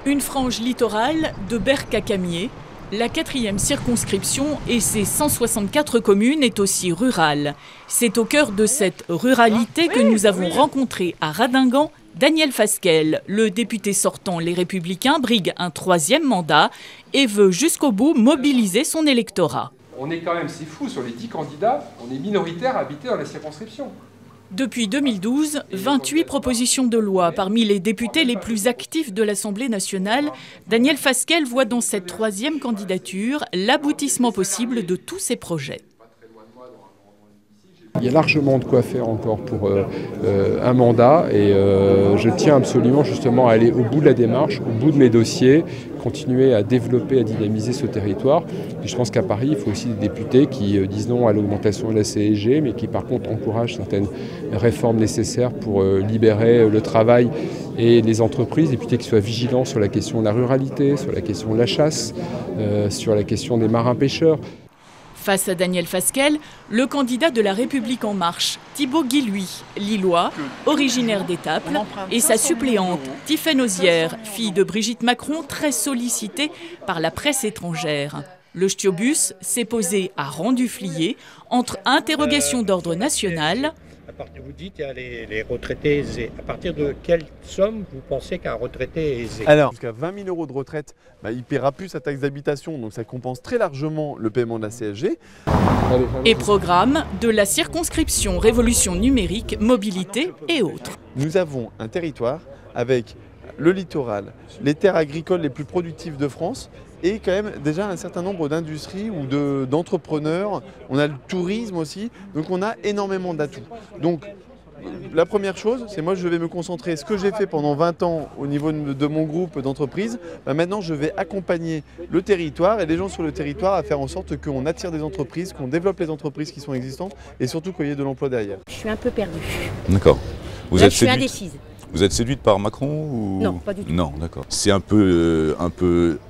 Une frange littorale de Berck à Camier, la 4e circonscription et ses 164 communes est aussi rurale. C'est au cœur de cette ruralité que nous avons rencontré à Radingan Daniel Fasquelle. Le député sortant Les Républicains brigue un 3e mandat et veut jusqu'au bout mobiliser son électorat. On est quand même, c'est fou, sur les 10 candidats, on est minoritaire à habiter dans la circonscription. Depuis 2012, 28 propositions de loi parmi les députés les plus actifs de l'Assemblée nationale. Daniel Fasquelle voit dans cette 3e candidature l'aboutissement possible de tous ses projets. Il y a largement de quoi faire encore pour un mandat et je tiens absolument justement à aller au bout de la démarche, au bout de mes dossiers, continuer à développer, à dynamiser ce territoire. Et je pense qu'à Paris, il faut aussi des députés qui disent non à l'augmentation de la CSG, mais qui par contre encouragent certaines réformes nécessaires pour libérer le travail et les entreprises, des députés qui soient vigilants sur la question de la ruralité, sur la question de la chasse, sur la question des marins-pêcheurs. Face à Daniel Fasquelle, le candidat de La République En Marche, Thibaut Guilhuy, lillois, originaire d'Étaples, et sa suppléante, Tiffaine Ozière, fille de Brigitte Macron, très sollicitée par la presse étrangère. Le Stiobus s'est posé à Rang-du-Fliers entre interrogations d'ordre national. Vous dites qu'il y a les retraités aisés. À partir de quelle somme vous pensez qu'un retraité est aisé? Alors, jusqu'à 20 000 € de retraite, il ne paiera plus sa taxe d'habitation, donc ça compense très largement le paiement de la CSG. Et programme de la circonscription Révolution numérique, mobilité et autres. Nous avons un territoire avec le littoral, les terres agricoles les plus productives de France et quand même déjà un certain nombre d'industries ou d'entrepreneurs. On a le tourisme aussi, donc on a énormément d'atouts. Donc la première chose, c'est moi je vais me concentrer, ce que j'ai fait pendant 20 ans au niveau de mon groupe d'entreprises, maintenant je vais accompagner le territoire et les gens sur le territoire à faire en sorte qu'on attire des entreprises, qu'on développe les entreprises qui sont existantes et surtout qu'il y ait de l'emploi derrière. Je suis un peu perdue. D'accord. Je suis indécise. Vous êtes séduite par Macron ou... Non, pas du tout. Non, d'accord. C'est un peu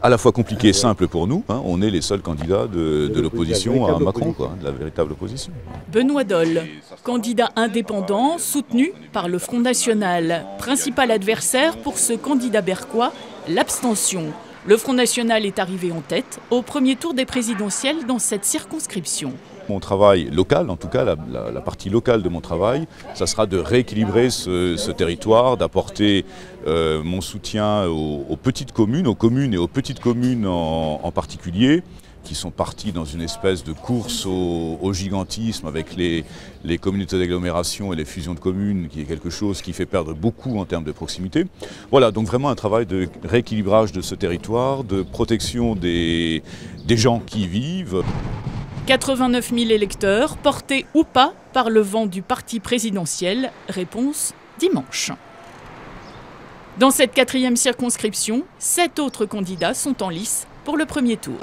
à la fois compliqué et simple pour nous. Hein. On est les seuls candidats de l'opposition à Macron, quoi, de la véritable opposition. Benoît Dolle, candidat indépendant, soutenu par le Front National. Principal adversaire pour ce candidat berquois, l'abstention. Le Front National est arrivé en tête au premier tour des présidentielles dans cette circonscription. Mon travail local, en tout cas la partie locale de mon travail, ça sera de rééquilibrer ce territoire, d'apporter mon soutien aux petites communes, aux communes et aux petites communes en particulier, qui sont partis dans une espèce de course au gigantisme avec les communautés d'agglomération et les fusions de communes, qui est quelque chose qui fait perdre beaucoup en termes de proximité. Voilà, donc vraiment un travail de rééquilibrage de ce territoire, de protection des gens qui y vivent. 89 000 électeurs, portés ou pas par le vent du parti présidentiel. Réponse dimanche. Dans cette 4e circonscription, 7 autres candidats sont en lice pour le premier tour.